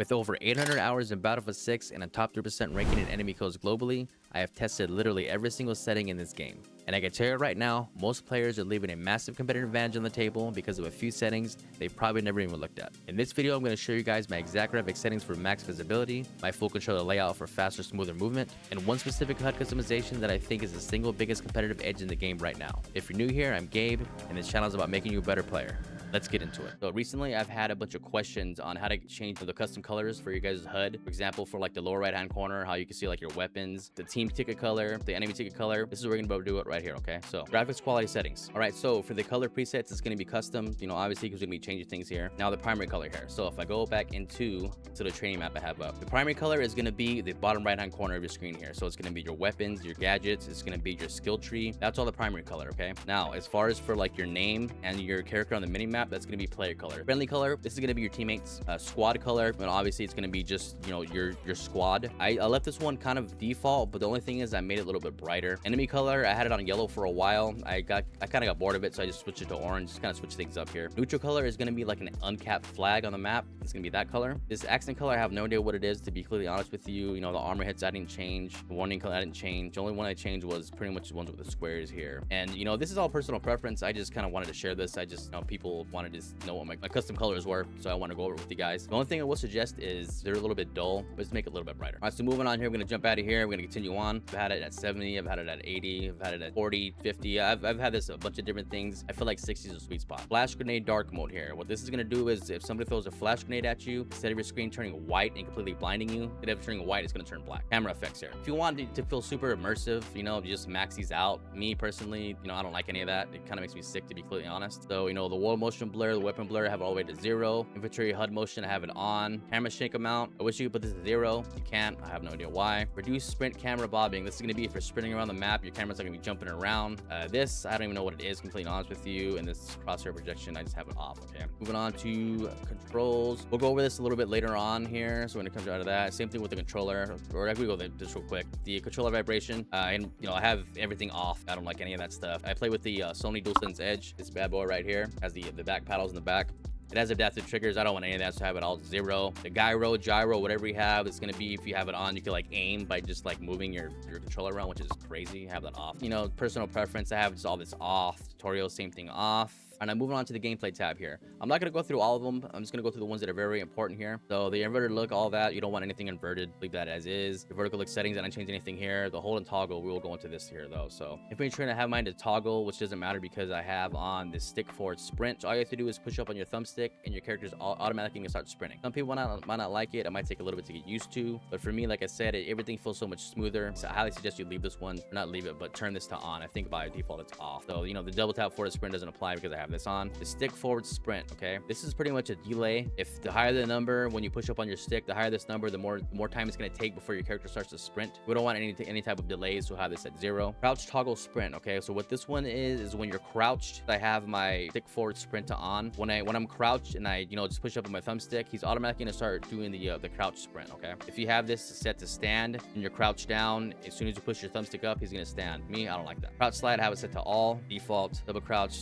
With over 800 hours in Battlefield 6 and a top 3% ranking in enemy kills globally, I have tested literally every single setting in this game. And I can tell you right now, most players are leaving a massive competitive advantage on the table because of a few settings they've probably never even looked at. In this video, I'm going to show you guys my exact graphic settings for max visibility, my full controller layout for faster, smoother movement, and one specific HUD customization that I think is the single biggest competitive edge in the game right now. If you're new here, I'm Gabe, and this channel is about making you a better player. Let's get into it. So recently I've had a bunch of questions on how to change the custom colors for your guys' HUD. For example, for like the lower right hand corner, how you can see like your weapons, the team ticket color, the enemy ticket color. This is where we're gonna do it right here, okay? So graphics quality settings. All right, so for the color presets, it's gonna be custom, obviously because we're gonna be changing things here. Now the primary color here. So if I go back into the training map I have up, the primary color is gonna be the bottom right hand corner of your screen here. So it's gonna be your weapons, your gadgets, it's gonna be your skill tree. That's all the primary color, okay? Now, as far as for like your name and your character on the mini map, that's gonna be player color. Friendly color, this is going to be your teammates. Squad color, and obviously it's going to be just your squad. I left this one kind of default, but the only thing is I made it a little bit brighter. Enemy color, I had it on yellow for a while. I kind of got bored of it, so I just switched it to orange. Just kind of switch things up here. Neutral color is going to be like an uncapped flag on the map. It's going to be that color. This accent color, I have no idea what it is, to be completely honest with you. The armor hits I didn't change. The warning color I didn't change. The only one I changed was pretty much the ones with the squares here. And this is all personal preference. I just kind of wanted to share this. I just people wanted to know what my custom colors were, so I want to go over it with you guys. The only thing I will suggest is they're a little bit dull, but let's make it a little bit brighter. All right, so moving on here, we're gonna jump out of here. We're gonna continue on. I've had it at 70, I've had it at 80, I've had it at 40, 50. I've had this a bunch of different things. I feel like 60 is a sweet spot. Flash grenade dark mode here. What this is gonna do is if somebody throws a flash grenade at you, instead of your screen turning white and completely blinding you, instead of turning white, it's gonna turn black. Camera effects here. If you want to feel super immersive, just max these out. Me personally, I don't like any of that. It kind of makes me sick, to be completely honest. So the wall motion blur, the weapon blur, I have it all the way to 0. Infantry HUD motion, I have it on. Camera shake amount, I wish you could put this to 0. You can't, I have no idea why. Reduce sprint camera bobbing. This is going to be for sprinting around the map. Your camera's not going to be jumping around. This, I don't even know what it is, completely honest with you. And this crosshair projection, I just have it off, okay? Moving on to controls. We'll go over this a little bit later on here, so when it comes out of that. Same thing with the controller, or I can go just real quick. The controller vibration, and I have everything off. I don't like any of that stuff. I play with the Sony DualSense Edge. This bad boy right here has the back paddles in the back. It has adaptive triggers. I don't want any of that, so I have it all 0. The gyro, whatever you have, it's gonna be, if you have it on, you can aim by just moving your controller around, which is crazy. Have that off. Personal preference, I have just all this off. Tutorial, same thing, off. And I'm moving on to the gameplay tab here. I'm not going to go through all of them. I'm just going to go through the ones that are very important here. So the inverted look, all that, you don't want anything inverted. Leave that as is. The vertical look settings, I didn't change anything here. The hold and toggle, we will go into this here though. So if you're trying to have mine to toggle, which doesn't matter because I have on the stick forward sprint. So all you have to do is push up on your thumbstick and your character's automatically going to start sprinting. Some people might not like it. It might take a little bit to get used to. But for me, like I said, everything feels so much smoother. So I highly suggest you leave this one, or not leave it, but turn this to on. I think by default it's off. So, the double tap forward sprint doesn't apply because I have this on. The stick forward sprint, okay, this is pretty much a delay. If the higher the number when you push up on your stick, the higher this number, the more time it's going to take before your character starts to sprint. We don't want any type of delays, so have this at 0. Crouch toggle sprint, okay, so what this one is when you're crouched, I have my stick forward sprint to on. When I'm crouched and I just push up on my thumbstick, he's automatically going to start doing the crouch sprint, okay? If you have this set to stand and you're crouched down, as soon as you push your thumbstick up, he's going to stand. Me, I don't like that. Crouch slide, I have it set to all default. Double crouch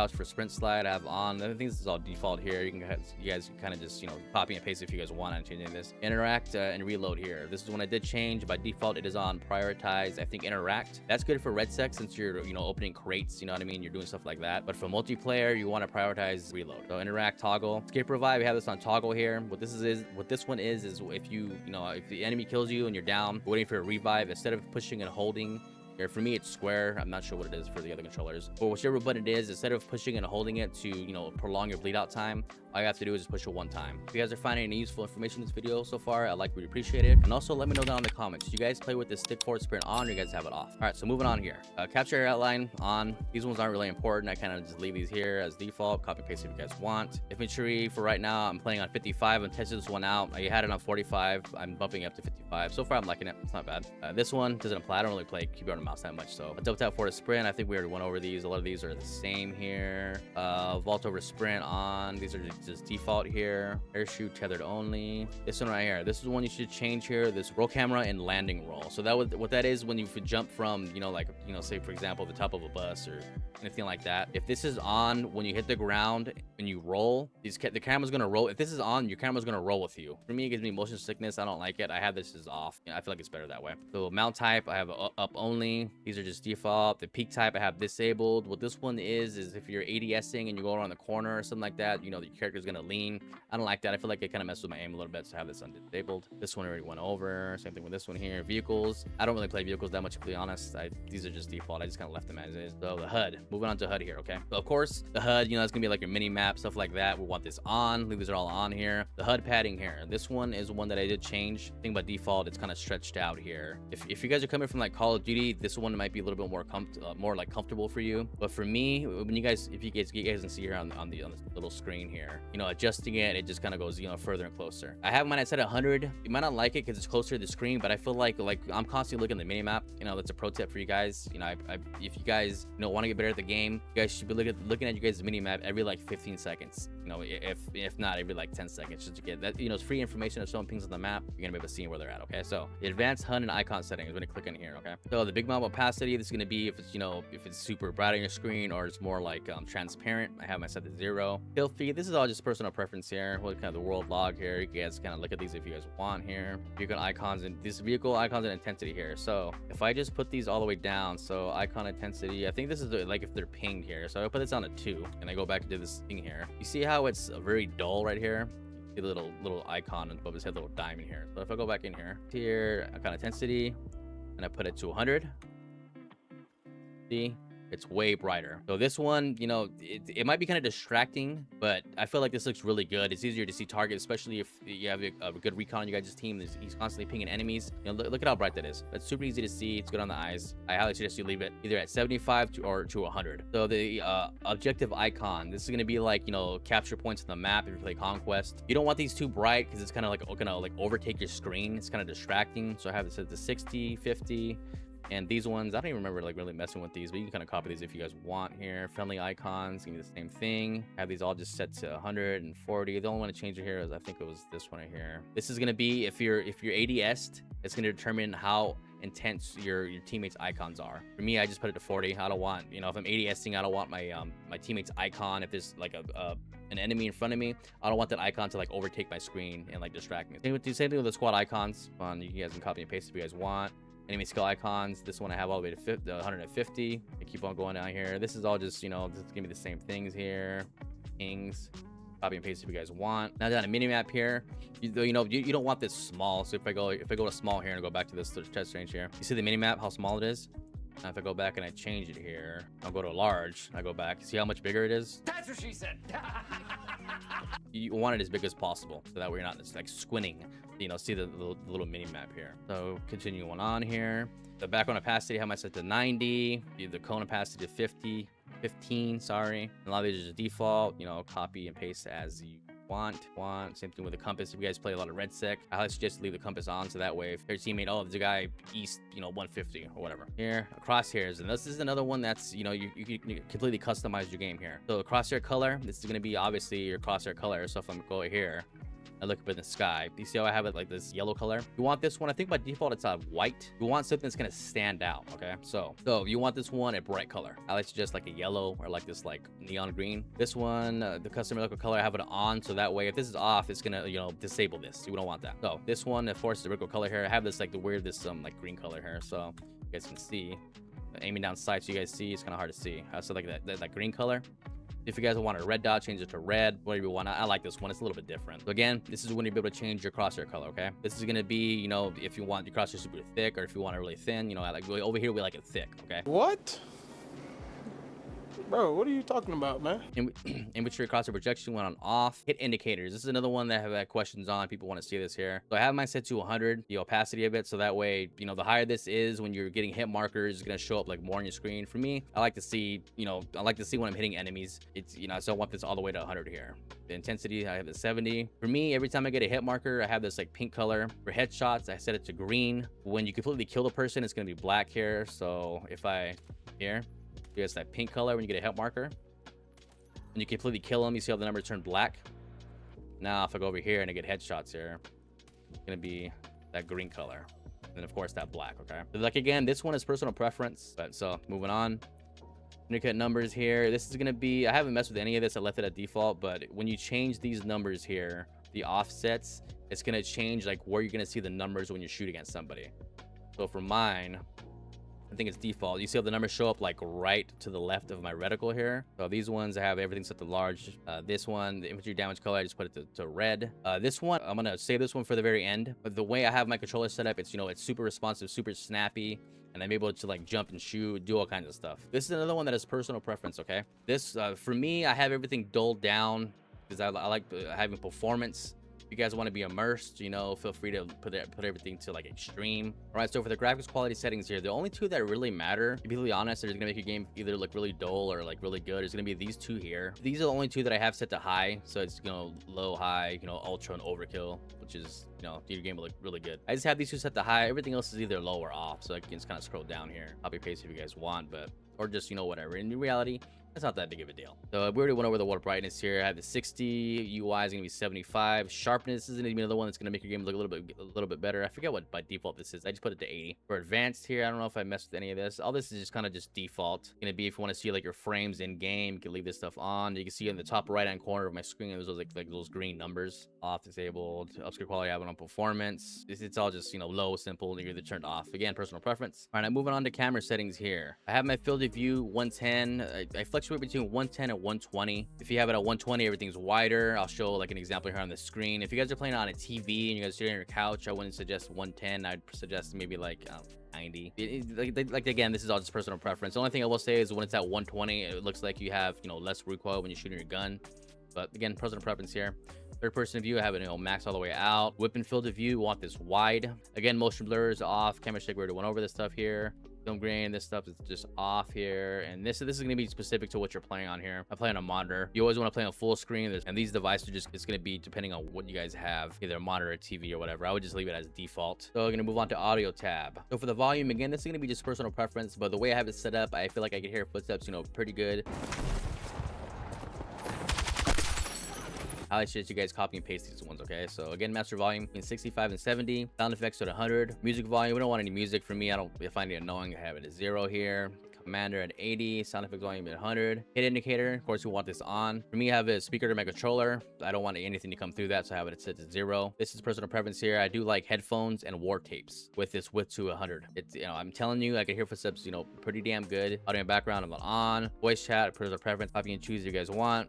for sprint slide, I have on. I think this is all default here. You guys can kind of just copy and paste if you guys want to change any of this. Interact and reload here. This is one I did change. By default, it is on prioritize. I think interact. That's good for red sec since you're opening crates. You know what I mean? You're doing stuff like that. But for multiplayer, you want to prioritize reload. So interact toggle. Escape revive. We have this on toggle here. What this one is if if the enemy kills you and you're down, waiting for a revive, instead of pushing and holding. Here, for me, it's square. I'm not sure what it is for the other controllers. But whichever button it is, instead of pushing and holding it to, prolong your bleed out time, all you have to do is just push it one time. If you guys are finding any useful information in this video so far, I'd really appreciate it. And also let me know down in the comments. Do you guys play with the stick forward sprint on, or you guys have it off? All right, so moving on here. Capture area outline on. These ones aren't really important. I kind of just leave these here as default. Copy paste if you guys want. Infantry, for right now, I'm playing on 55. I'm testing this one out. I had it on 45. I'm bumping up to 55. So far, I'm liking it. It's not bad. This one doesn't apply. I don't really play keyboard and mouse that much, so double tap forward sprint. I think we already went over these. A lot of these are the same here. Vault over sprint on. These are just default here. Parachute tethered only. This one right here, this is one you should change here. This roll camera and landing roll. So that what that is when you jump from, like, say for example, the top of a bus or anything like that. If this is on when you hit the ground and you roll, the camera's gonna roll. If this is on, your camera's gonna roll with you. For me, it gives me motion sickness. I don't like it. I have this as off. I feel like it's better that way. So mount type, I have up only. These are just default. The peak type, I have disabled. What this one is if you're ADSing and you go around the corner or something like that, your character's gonna lean. I don't like that. I feel like it kind of messes with my aim a little bit, so I have this undisabled. This one already went over. Same thing with this one here. Vehicles, I don't really play vehicles that much, to be honest. These are just default. I just kind of left them as is. So the HUD, moving on to HUD here. Okay, so of course the HUD, it's gonna be like your mini map, stuff like that. We want this on. These are all on here. The HUD padding here, this one is one that I did change. I think by default it's kind of stretched out here. If you guys are coming from like Call of Duty, this one might be a little bit more like comfortable for you. But for me, when you guys can see here on this little screen here, adjusting it just kind of goes further and closer. I have mine set at 100. You might not like it because it's closer to the screen, but I feel like I'm constantly looking at the mini map. That's a pro tip for you guys. If you guys want to get better at the game, you guys should be looking at you guys' mini map every like 15 seconds. If not every like 10 seconds, just to get that. It's free information. If someone pings on the map, you're gonna be able to see where they're at. Okay, so the advanced HUD and icon settings, we're gonna click in here. Okay, so the big map opacity, this is gonna be if it's super bright on your screen or it's more like transparent. I have my set to 0. Filthy, this is all just personal preference here. What kind of the world log here, you guys kind of look at these if you guys want here. Vehicle icons and this vehicle icons and intensity here. So if I just put these all the way down, so icon intensity, I think this is like if they're pinged here. So I put this on a 2 and I go back to this thing here. You see how it's very dull right here? See the little icon above his head, little diamond here. So if I go back in here, icon intensity, and I put it to 100, see, it's way brighter. So this one, it might be kind of distracting, but I feel like this looks really good. It's easier to see targets, especially if you have a good recon on you guys' team. He's constantly pinging enemies. Look at how bright that is. That's super easy to see. It's good on the eyes. I highly suggest you leave it either at 75 or to 100. So the objective icon, this is going to be like, capture points on the map if you play Conquest. You don't want these too bright because it's kind of like gonna overtake your screen. It's kind of distracting. So I have it set to 60, 50. And these ones, I don't even remember really messing with these, but you can kind of copy these if you guys want here. Friendly icons, give me the same thing. Have these all just set to 140. The only one to change it here is I think it was this one right here. This is gonna be if you're ADS'd, it's gonna determine how intense your teammates icons are. For me, I just put it to 40. I don't want, if I'm ADSing, I don't want my my teammates icon. If there's like an enemy in front of me, I don't want that icon to overtake my screen and distract me. Same thing with the squad icons. You guys can copy and paste if you guys want. Enemy skill icons, this one I have all the way to 150. I keep on going down here. This is all just, this is gonna be the same things here. Pings, copy and paste if you guys want. Now down a mini map here, you don't want this small. So if I go to small here and go back to this test range here, you see the mini map, how small it is. Now if I go back and I change it here, I'll go to large. I go back, see how much bigger it is. That's what she said. You want it as big as possible, so that way you're not just squinting. See the little mini map here. So continue on here. The background opacity, how am I set to 90? The cone opacity to 15, sorry. A lot of these are just default, copy and paste as you want. Same thing with the compass. If you guys play a lot of Reticle, I highly suggest leave the compass on, so that way if your teammate, there's a guy east 150 or whatever. Here, crosshairs, and this is another one that's you can completely customize your game here. So the crosshair color, this is going to be obviously your crosshair color. So if I'm going here, I look up in the sky, you see how I have it like this yellow color? You want this one, I think by default it's white. You want something that's gonna stand out. Okay, so you want this one a bright color. I like to just like a yellow or like this neon green. This one, the custom local color, I have it on, so that way if this is off, it's gonna disable this. You don't want that. So this one, of course, the regular color here. I have this the weird green color here, so you guys can see. Aiming down sights, you guys see, it's kind of hard to see. So like that green color. If you guys want a red dot, change it to red, whatever you want. I like this one. It's a little bit different. So again, this is when you'll be able to change your crosshair color, okay? This is going to be, if you want your crosshair super thick or if you want it really thin, I like over here, we like it thick, okay? What? Bro, what are you talking about, man? In which your crosshair projection went on off. Hit indicators. This is another one that I have had questions on. People want to see this here. So I have mine set to 100, the opacity of it. So that way, the higher this is, when you're getting hit markers, it's going to show up more on your screen. For me, I like to see, when I'm hitting enemies. It's, so I want this all the way to 100 here. The intensity, I have the 70. For me, every time I get a hit marker, I have this pink color. For headshots, I set it to green. When you completely kill the person, it's going to be black here. So if here, you guys that pink color when you get a hit marker. When you completely kill them, you see how the numbers turn black. Now if I go over here and I get headshots here, it's gonna be that green color, and then of course that black. Okay, but like again, this one is personal preference. But so moving on, intercut numbers here. This is gonna be, I haven't messed with any of this, I left it at default, but when you change these numbers here, the offsets, it's gonna change like where you're gonna see the numbers when you shoot against somebody. So for mine, I think it's default. You see how the numbers show up like right to the left of my reticle here. So these ones I have everything set to large. This one, the infantry damage color, I just put it to red. This one, I'm gonna save this one for the very end. But the way I have my controller set up, it's, you know, it's super responsive, super snappy, and I'm able to like jump and shoot, do all kinds of stuff. This is another one that is personal preference. Okay, this for me, I have everything dulled down because I like having performance. If you guys want to be immersed, you know, feel free to put everything to like extreme. All right, so for the graphics quality settings here, the only two that really matter, to be really honest, that are gonna make your game either look really dull or like really good, is gonna be these two here. These are the only two that I have set to high, so it's, you know, low, high, you know, ultra and overkill, which is, you know, your game will look really good. I just have these two set to high. Everything else is either low or off, so I can just kind of scroll down here, copy paste if you guys want, but or just, you know, whatever. In reality, it's not that big of a deal. So we already went over the water brightness here. I have the 60, UI is gonna be 75. Sharpness is gonna be another one that's gonna make your game look a little bit better. I forget what by default this is. I just put it to 80. For advanced here, I don't know if I messed with any of this. All this is just kind of just default. Gonna be if you want to see like your frames in game, you can leave this stuff on. You can see in the top right hand corner of my screen, there's those like those green numbers. Off, disabled, upscale quality, I have it on performance. It's all just, you know, low, simple, you're either turned off. Again, personal preference. All right, I'm moving on to camera settings here. I have my field of view 110. I fluctuate between 110 and 120. If you have it at 120, everything's wider. I'll show like an example here on the screen. If you guys are playing on a TV and you guys are sitting on your couch, I wouldn't suggest 110. I'd suggest maybe like 90. Like again, this is all just personal preference. The only thing I will say is when it's at 120, it looks like you have, you know, less recoil when you're shooting your gun. But again, personal preference here. Third person view, I have it, you know, max all the way out. Whip and field of view, want this wide. Again, motion blur is off. Camera shake, we already went over this stuff here. Film grain, this stuff is just off here. And this is going to be specific to what you're playing on here. I play on a monitor. You always want to play on full screen. And these devices are just, it's going to be depending on what you guys have, either a monitor or TV or whatever. I would just leave it as default. So I'm going to move on to audio tab. So for the volume, again, this is going to be just personal preference, but the way I have it set up, I feel like I can hear footsteps, you know, pretty good. I suggest you guys copy and paste these ones, okay? So again, master volume in 65 and 70, sound effects at 100, music volume, we don't want any music for me. I find it annoying. I have it at 0 here. Commander at 80, sound effects volume at 100. Hit indicator, of course, we want this on. For me, I have a speaker to my controller. I don't want anything to come through that, so I have it set to 0. This is personal preference here. I do like headphones and war tapes with this width to 100. It's, you know, I'm telling you, I can hear footsteps, you know, pretty damn good. Audio and background, I'm on. Voice chat, personal preference, copy and choose if you guys want.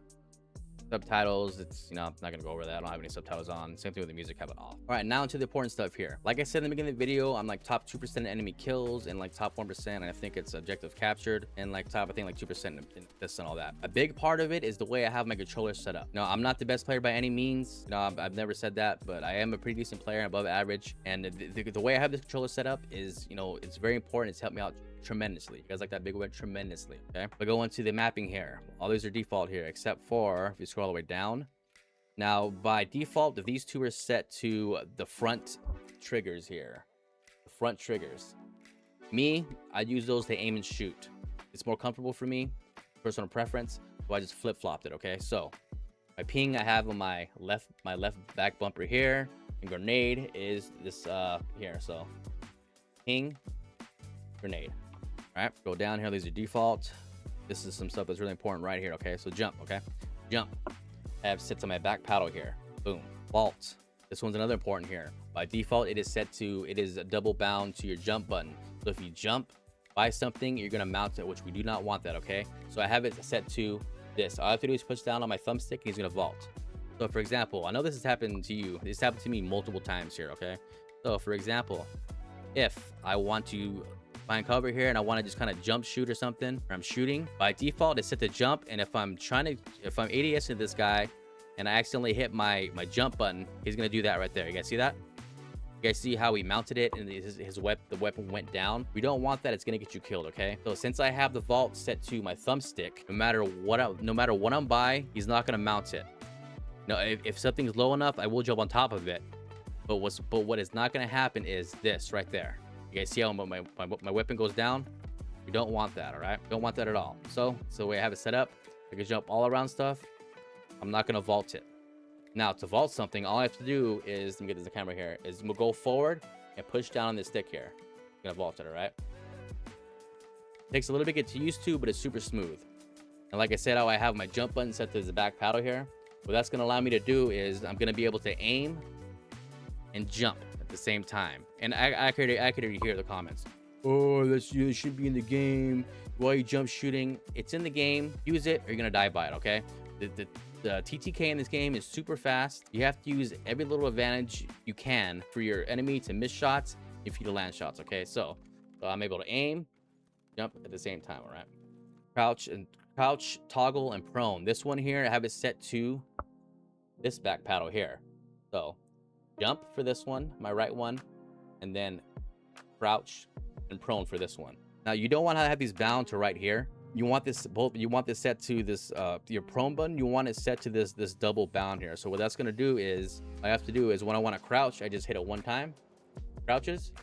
Subtitles, it's, you know, I'm not gonna go over that. I don't have any subtitles on. Same thing with the music, have it off. All right, now into the important stuff here. Like I said in the beginning of the video, I'm like top 2% enemy kills and like top 1%, and I think it's objective captured, and like top, I think like 2% in this and all that. A big part of it is the way I have my controller set up. No, I'm not the best player by any means. No, I've never said that, but I am a pretty decent player, above average. And the way I have this controller set up is, you know, it's very important. It's helped me out tremendously. You guys like that big word? Tremendously. Okay, we go into the mapping here. All these are default here, except for if you scroll all the way down. Now by default, these two are set to the front triggers here. The front triggers. Me, I use those to aim and shoot. It's more comfortable for me, personal preference. So I just flip-flopped it. Okay, so my ping I have on my left back bumper here, and grenade is this here. So ping, grenade. All right, go down here. These are default. This is some stuff that's really important right here. Okay, so jump. Okay, jump. I have set to my back paddle here. Boom. Vault. This one's another important here. By default, it is set to, it is a double bound to your jump button. So if you jump by something, you're gonna mount it, which we do not want that. Okay, so I have it set to this. All I have to do is push down on my thumbstick, and he's gonna vault. So for example, I know this has happened to you. This happened to me multiple times here. Okay, so for example, if I want to find cover here and I want to just kind of jump shoot or something, or I'm shooting, by default it's set to jump, and if I'm ADS to this guy and I accidentally hit my jump button, he's gonna do that right there. You guys see that? You guys see how he mounted it and the weapon went down? We don't want that. It's gonna get you killed. Okay, so since I have the vault set to my thumbstick, no matter what I'm by, he's not gonna mount it. Now if something's low enough, I will jump on top of it, but what is not gonna happen is this right there. You guys see how my weapon goes down? We don't want that. All right, don't want that at all. So the way I have it set up, I can jump all around stuff. I'm not gonna vault it. Now to vault something, all I have to do is, let me get this camera here, is we'll go forward and push down on this stick here. I'm gonna vault it, all right? Takes a little bit to get used to, but it's super smooth. And like I said, how I have my jump button set to the back paddle here. What that's gonna allow me to do is I'm gonna be able to aim and jump at the same time. And I could hear the comments. Oh, it should be in the game. Why are you jump shooting? It's in the game. Use it or you're gonna die by it, okay? The TTK in this game is super fast. You have to use every little advantage you can for your enemy to miss shots if you to land shots, okay? So I'm able to aim, jump at the same time, all right? Crouch, toggle, and prone. This one here, I have it set to this back paddle here. So jump for this one, my right one, and then crouch and prone for this one. Now you don't want to have these bound to right here. You want this set to this your prone button. You want it set to this double bound here. So what that's gonna do is, all I have to do is when I want to crouch, I just hit it one time, crouches,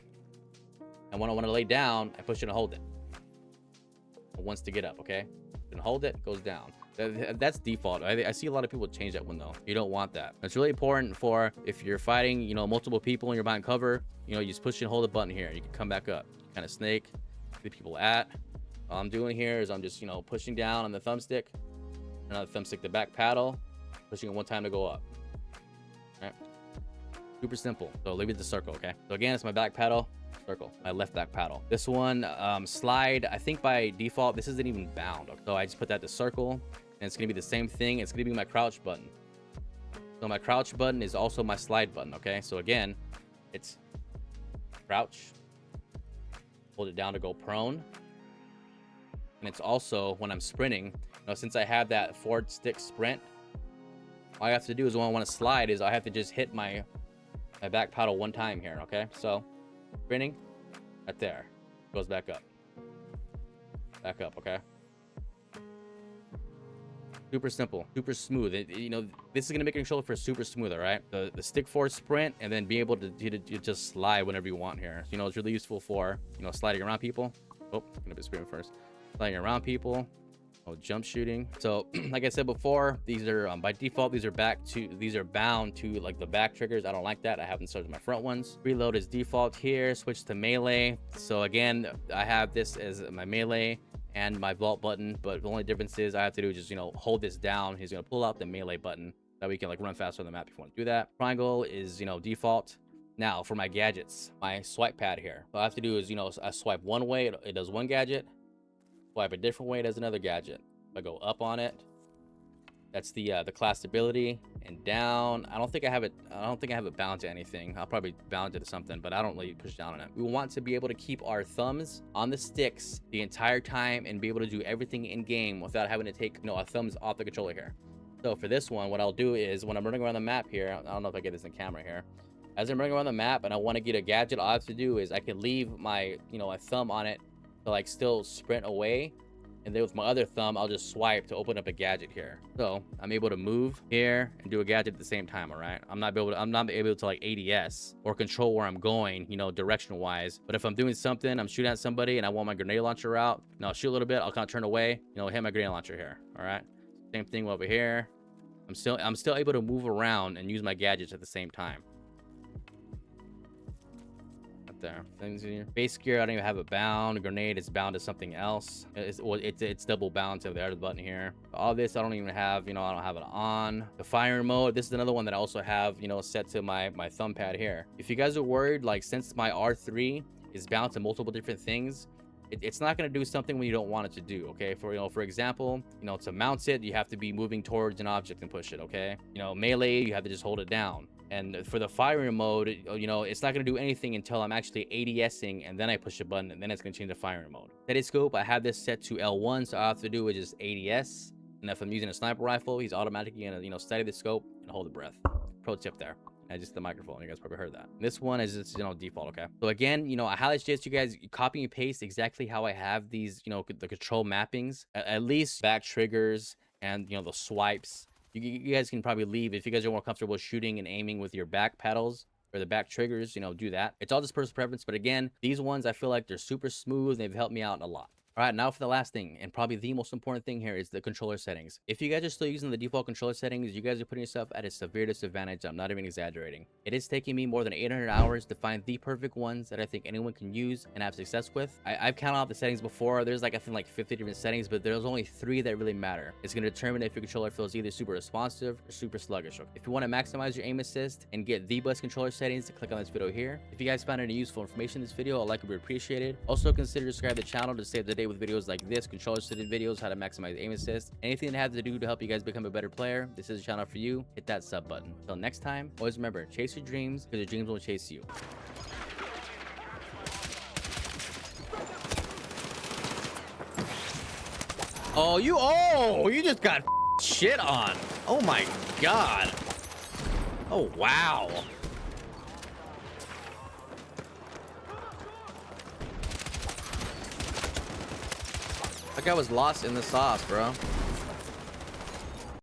and when I want to lay down, I push it and hold it. Once to get up, okay, and hold it, goes down. That's default. I see a lot of people change that one though. You don't want that. It's really important for if you're fighting, you know, multiple people and you're behind cover. You know, you just push and hold the button here. You can come back up, kind of snake, the people at. All I'm doing here is I'm just, you know, pushing down on the thumbstick, another thumbstick, the back paddle, pushing it one time to go up. All right, super simple. So leave it to circle, okay? So again, it's my back paddle, circle, my left back paddle. This one, slide, I think by default, this isn't even bound. So I just put that to circle, and it's gonna be the same thing. It's gonna be my crouch button. So my crouch button is also my slide button, okay? So again, it's crouch, hold it down to go prone. And it's also when I'm sprinting, you know, since I have that forward stick sprint, all I have to do is when I want to slide is I have to just hit my back paddle one time here, okay? So sprinting, right there, goes back up, okay? Super simple, super smooth. You know, this is gonna make your controller for super smooth, all right? The stick forward sprint, and then be able to just slide whenever you want here. You know, it's really useful for, you know, sliding around people. Oh, I'm gonna be screaming first. Sliding around people, jump shooting. So like I said before, these are by default, these are bound to like the back triggers. I don't like that. I have them set to my front ones. Reload is default here. Switch to melee. So again, I have this as my melee and my vault button, but the only difference is I have to do is just, you know, hold this down. He's gonna pull out the melee button that we can like run faster on the map if you want to do that. Triangle is, you know, default. Now for my gadgets, my swipe pad here, what I have to do is, you know, I swipe one way, it does one gadget. Swipe a different way, it does another gadget. If I go up on it, that's the class ability, and down. I don't think I have it bound to anything. I'll probably bound it to something, but I don't really push down on it. We want to be able to keep our thumbs on the sticks the entire time and be able to do everything in game without having to take, you know, our thumbs off the controller here. So for this one, what I'll do is when I'm running around the map here, I don't know if I get this in camera here. As I'm running around the map and I want to get a gadget, all I have to do is I can leave my, you know, my thumb on it to like still sprint away, and then with my other thumb I'll just swipe to open up a gadget here. So I'm able to move here and do a gadget at the same time. All right, I'm not able to like ADS or control where I'm going, you know, direction wise. But if I'm doing something, I'm shooting at somebody and I want my grenade launcher out, and I'll shoot a little bit, I'll kind of turn away, you know, hit my grenade launcher here. All right, same thing over here. I'm still able to move around and use my gadgets at the same time. There, things here. Base gear, I don't even have it bound. Grenade is bound to something else. It's double bound to the other button here. All this I don't even have, you know, I don't have it on. The firing mode, this is another one that I also have, you know, set to my thumb pad here. If you guys are worried, like since my R3 is bound to multiple different things, it's not going to do something when you don't want it to do, okay? For example, you know, to mount it, you have to be moving towards an object and push it, okay? You know, melee, you have to just hold it down. And for the firing mode, you know, it's not going to do anything until I'm actually ADSing, and then I push a button, and then it's going to change the firing mode. Steady scope, I have this set to L1, so all I have to do is just ADS. And if I'm using a sniper rifle, he's automatically going to, you know, steady the scope and hold the breath. Pro tip there. And just the microphone, you guys probably heard that. This one is just, you know, default, okay? So again, you know, I highly suggest you guys copy and paste exactly how I have these, you know, the control mappings, at least back triggers and, you know, the swipes. You guys can probably leave if you guys are more comfortable shooting and aiming with your back pedals or the back triggers, you know, do that. It's all just personal preference, but again, these ones I feel like they're super smooth and they've helped me out a lot. All right, now for the last thing, and probably the most important thing here is the controller settings. If you guys are still using the default controller settings, you guys are putting yourself at a severe disadvantage. I'm not even exaggerating. It is taking me more than 800 hours to find the perfect ones that I think anyone can use and have success with. I've counted out the settings before. There's like, I think like 50 different settings, but there's only 3 that really matter. It's going to determine if your controller feels either super responsive or super sluggish. If you want to maximize your aim assist and get the best controller settings, to click on this video here. If you guys found any useful information in this video, a like would be appreciated. Also consider subscribing to the channel to stay up to date with videos like this, controller setting videos, how to maximize aim assist, anything that has to do to help you guys become a better player. This is a channel for you. Hit that sub button. Until next time, always remember, chase your dreams because your dreams will chase you. Oh, you just got shit on. Oh my god. Oh wow. That guy was lost in the sauce, bro.